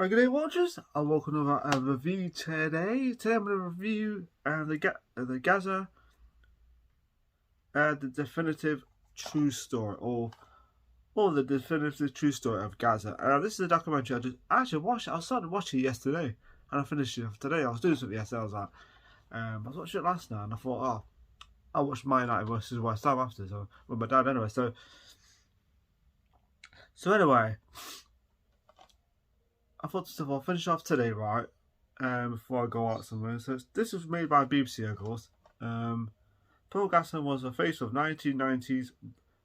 Good day, watchers, and welcome to a review today. Today I'm going to review the Gazza, the definitive true story, or the definitive true story of Gaza. This is a documentary I actually watched. I started watching it yesterday, and I finished it today. I was doing something yesterday. I was like, I was watching it last night, and I thought, oh, I'll watch Man United versus West Ham after, so with my dad anyway. So anyway. I thought to myself, I'll finish off today, right? Before I go out somewhere. So this was made by BBC, of course. Paul Gasson was a face of 1990s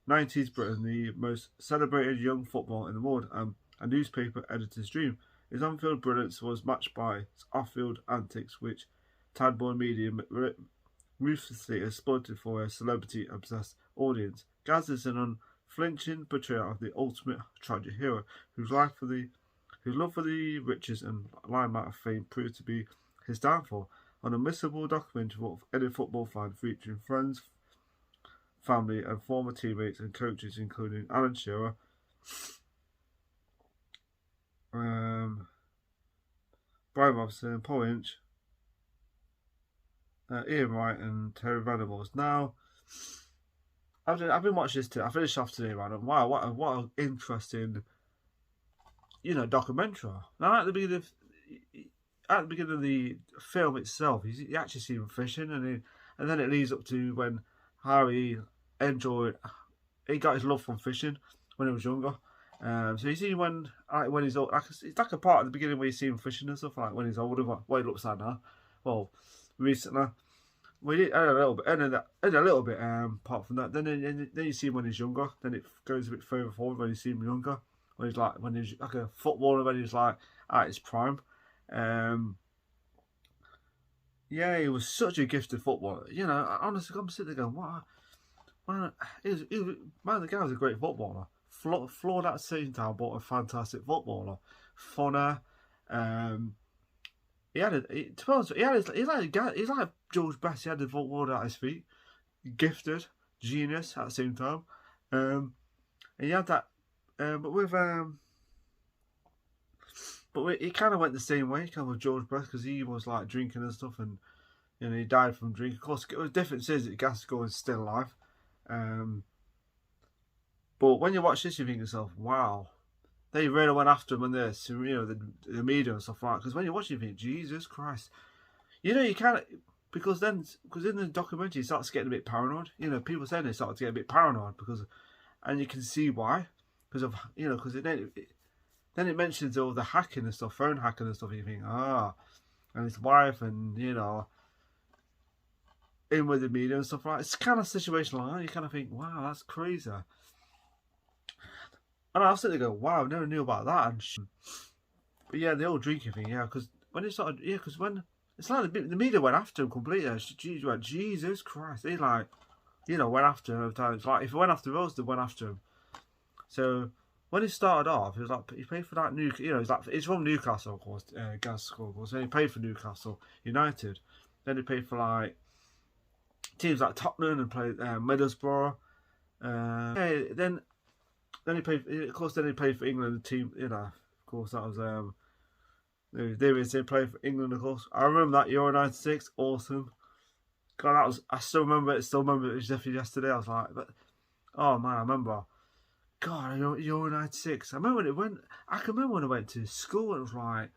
Britain, the most celebrated young footballer in the world, a newspaper editor's dream. His on-field brilliance was matched by his off-field antics, which tabloid media ruthlessly exploited for a celebrity-obsessed audience. Gazza is an unflinching portrayal of the ultimate tragic hero, whose love for the riches and limelight of fame proved to be his downfall. An unmissable documentary for any football fan, featuring friends, family, and former teammates and coaches, including Alan Shearer, Brian Robson, Paul Inch, Ian Wright, and Terry Venables. Now, I've been watching this today. I finished off today, man. And wow, what an interesting, documentary. Now at the beginning of the film itself, you actually see him fishing, and then it leads up to when Harry he got his love from fishing when he was younger. So you see when he's old, it's like a part at the beginning where you see him fishing and stuff, like when he's older, what he looks like now. Well, recently we did a little bit. Apart from that, then you see him when he's younger. Then it goes a bit further forward when you see him younger. When he's like a footballer, when he's like at his prime. Yeah, he was such a gifted footballer. Honestly, I'm sitting there going, "What? Man, the guy was a great footballer. Flawed at the same time, but a fantastic footballer. Funner. He's like George Best. He had the football at his feet. Gifted, genius at the same time. And he had that. He kind of went the same way, kind of with George Best, because he was like drinking and stuff, and he died from drink. Of course, it was different. Says that Gascoigne is still alive. But when you watch this, you think to yourself, "Wow, they really went after him on this." The media and stuff like that. Because when you watch it, you think, "Jesus Christ," you kind of because in the documentary, he starts getting a bit paranoid. People saying they started to get a bit paranoid and you can see why. Because then it mentions all the hacking and stuff, phone hacking and stuff. And you think, and his wife, and in with the media and stuff like that. It's kind of situation like that. You kind of think, wow, that's crazy. And I was sitting there going, wow, I never knew about that. But yeah, the old drinking thing, because when it started, because when it's like the media went after him completely. Jesus Christ, they went after him every time. It's like if it went after Rose, they went after him. So when he started off, he was like, he played for that he's from Newcastle, of course, Gascoigne, of course. Then he played for Newcastle United. Then he played for like teams like Tottenham and played Middlesbrough. Then he played, of course. Then he played for England. The team, of course, that was they played for England, of course. I remember that Euro '96, awesome. God, I still remember it. It was definitely yesterday. I was like, oh man, I remember. God, Euro '96. I remember when it went. I can remember when I went to school. It was like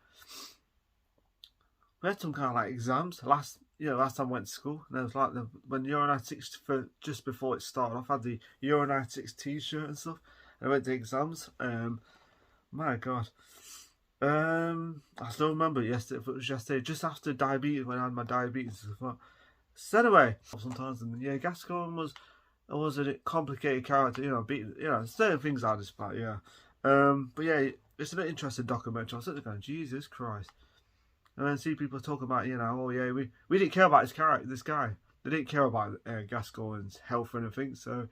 we had some kind of like exams. Last time I went to school, and it was like when Euro '96 just before it started off, I had the Euro '96 T-shirt and stuff. And I went to exams. My God. I still remember yesterday. It was yesterday, just after diabetes, when I had my diabetes and stuff. So anyway, sometimes, and yeah, Gascoigne was a complicated character, certain things I just about, but yeah, it's an interesting documentary. I was sitting there going, Jesus Christ, and then see people talking about, oh yeah, we didn't care about this guy. They didn't care about Gascoigne's health or anything. So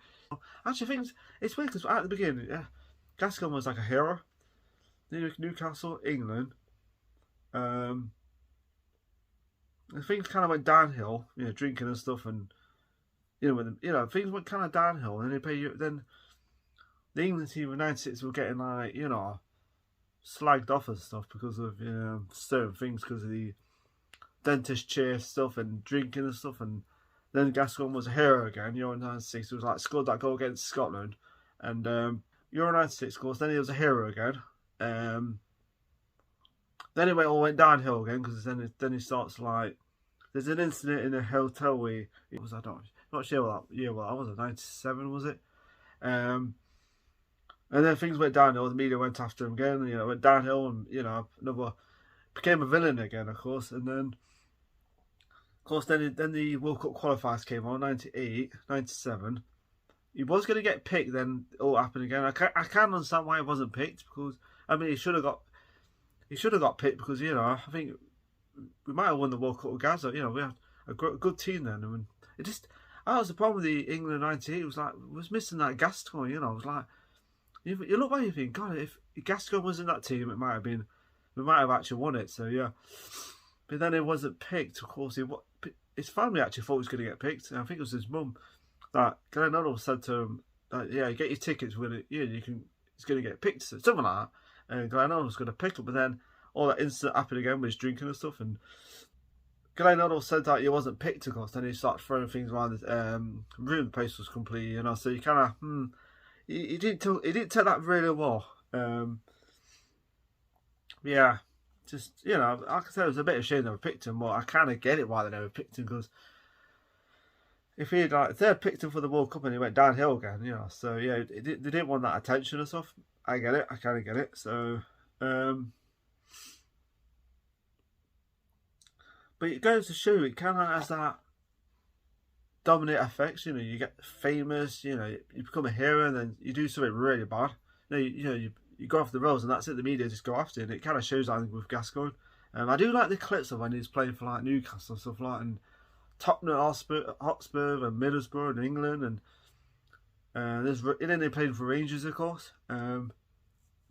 actually, I think it's weird because at the beginning, Gascoigne was like a hero. Newcastle, England. Things kind of went downhill, drinking and stuff, and things went kind of downhill. And then the England team of '96 were getting like, slagged off and stuff because of certain things, because of the dentist chair stuff and drinking and stuff. And then Gascoigne was a hero again. Euro 96, he was like scored that goal against Scotland, and Euro 96 of course. Then he was a hero again. Then it all went downhill again, because then he starts like, there's an incident in a hotel where it was, not sure what that year was, it 97 was it? And then things went downhill. The media went after him again. It went downhill, and another became a villain again, of course. And then, of course, then the World Cup qualifiers came on, 98, 97. He was going to get picked. Then it all happened again. I can't understand why he wasn't picked, because I mean he should have got picked, because I think we might have won the World Cup with Gazza. We had a good team then. I mean, that was the problem with the England 98. It was like, it was missing that Gascoigne. It was like, you look back and you think, God, if Gascoigne was in that team, we might have actually won it. So yeah, but then it wasn't picked. Of course, his family actually thought he was going to get picked, and I think it was his mum that Glenn Hoddle said to him, "Yeah, get your tickets with it. You can. He's going to get picked, something like that." And Glenn Hoddle was going to pick him, but then all that incident happened again with his drinking and stuff. And Glenn Hoddle said that he wasn't picked, of course. Then he started throwing things around. The room, the place was completely, So you kind of, he didn't take that really well. Yeah, just like I said, it was a bit of a shame they picked him, but I kind of get it why they never picked him, because if they had picked him for the World Cup and he went downhill again, So yeah, they didn't want that attention and stuff. I get it. I kind of get it. So, but it goes to show, it kind of has that dominant effects. You get famous. You become a hero, and then you do something really bad. You go off the rails, and that's it. The media just go after it. And it kind of shows, I think, with Gascoigne. I do like the clips of when he's playing for like Newcastle and stuff like that, and Tottenham Hotspur and Middlesbrough in England, and then he played for Rangers, of course. I'm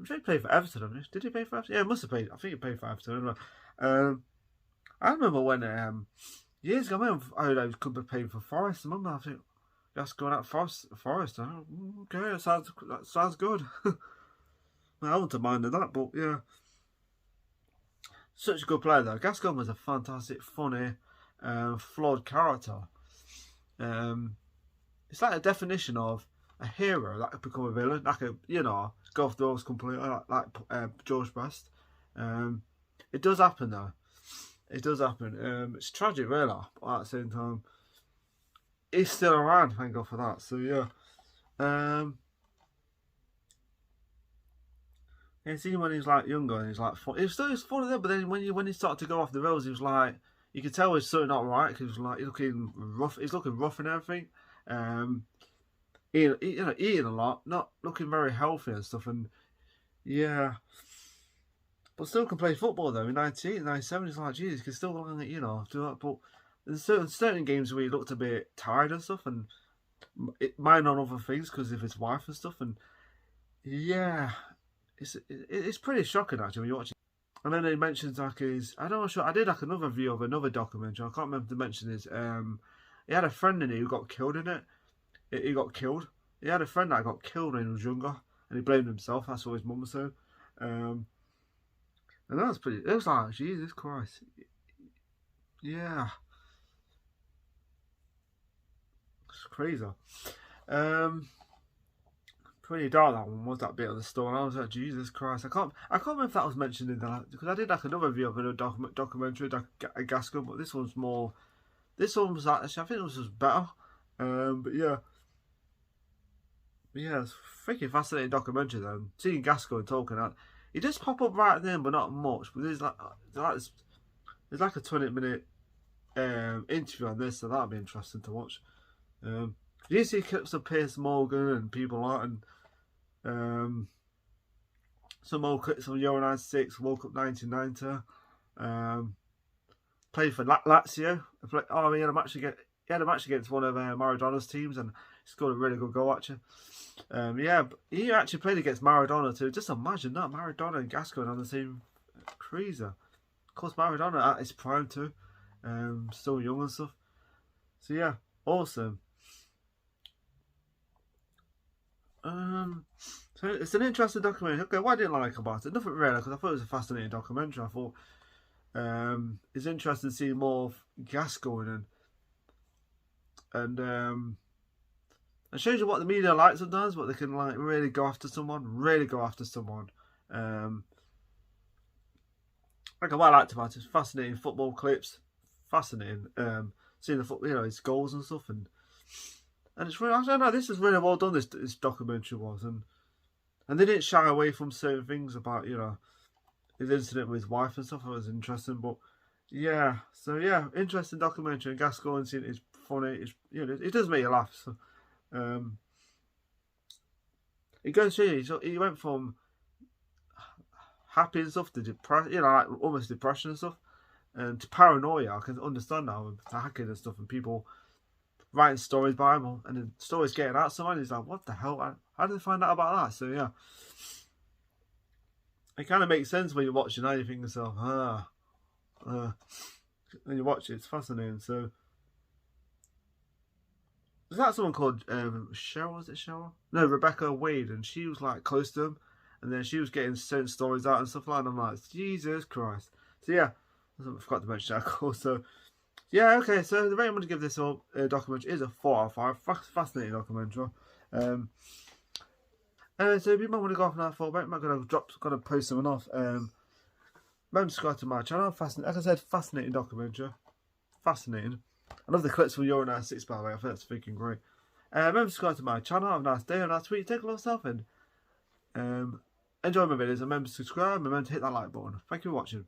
sure he played for Everton. Did he play for Everton? Yeah, he must have played. I think he played for Everton. I remember when years ago, I heard I could be playing for Forest. I remember, I think that's going out Forest. Okay, that sounds good. I wouldn't have minded that, but yeah, such a good player though. Gascoigne was a fantastic, funny, flawed character. It's like a definition of a hero that could become a villain, like go off the rails completely, like George Best. It does happen though. It does happen. It's tragic, really, but at the same time, he's still around. Thank God for that. So yeah. You see, when he was like younger and he's like fun. It was funny there, but then when he started to go off the rails, he was like, you could tell he's something not right, because he's looking rough. He's looking rough and everything. Eating a lot, not looking very healthy and stuff, and yeah. But still can play football though. In 98, 97, it's like, Jesus, can still do that. But there's certain games where he looked a bit tired and stuff, and mind on other things because of his wife and stuff. And yeah, it's pretty shocking actually when you watch it. And then he mentions like I did like another view of another documentary. I can't remember to mention his. He had a friend in it who got killed in it. He got killed. He had a friend that got killed when he was younger, and he blamed himself. That's what his mum said. And that was pretty. It was like, Jesus Christ. Yeah. It's crazy. Pretty dark, that one was, that bit of the story. I was like, Jesus Christ. I can't remember if that was mentioned in the, because I did like another view of a documentary, a Gascoigne, but this one was like, actually, I think this was better. But yeah. But yeah, it's a freaking fascinating documentary then. Seeing Gascoigne talking out. He does pop up right then, but not much. But there's like a 20-minute interview on this, so that'll be interesting to watch. You see clips of Piers Morgan and people like, and some more clips from Euro 96, World Cup 1990. Played for Lazio. He had a match against one of Maradona's teams, and scored a really good goal actually. Yeah, but he actually played against Maradona too. Just imagine that, Maradona and Gascoigne on the same cruiser. Of course, Maradona at his prime too, still young and stuff. So yeah, awesome. So it's an interesting documentary. Okay, what I didn't like about it, nothing really, because I thought it was a fascinating documentary. I thought it's interesting to see more of gas going in, and it shows you what the media likes sometimes, but they can like really go after someone. Like what I liked about it, fascinating football clips, fascinating. Seeing the football, his goals and stuff, and it's really, I don't know, this is really well done. This documentary was, and they didn't shy away from certain things about his incident with his wife and stuff. It was interesting, but yeah, so yeah, interesting documentary. And Gascoigne scene is funny. It's it does make you laugh. So, it goes to show you, he went from happy and stuff to depressed, like almost depression and stuff, and to paranoia. I can understand now, to hacking and stuff, and people writing stories by him, and the stories getting out someone. He's like, what the hell? How did they find out about that? So yeah, it kind of makes sense when you watch it now. You think to yourself, when you watch it, it's fascinating. So was that someone called Cheryl? Was it Cheryl? No, Rebecca Wade, and she was like close to him, and then she was getting certain stories out and stuff like that. And I'm like, Jesus Christ. So yeah, I forgot to mention that. Cool. So yeah, okay. So the rate I'm going to give this documentary is a 4 out of 5. Fascinating documentary. So if you might want to go off now for a bit, I'm going to post someone off. Remember to subscribe to my channel. Fascinating, like I said, fascinating documentary. Fascinating. I love the clips from Euro 96, by the way. I think that's freaking great. Remember to subscribe to my channel. Have a nice day, have a nice week. Take a lot of yourself, and enjoy my videos. Remember to subscribe. Remember to hit that like button. Thank you for watching.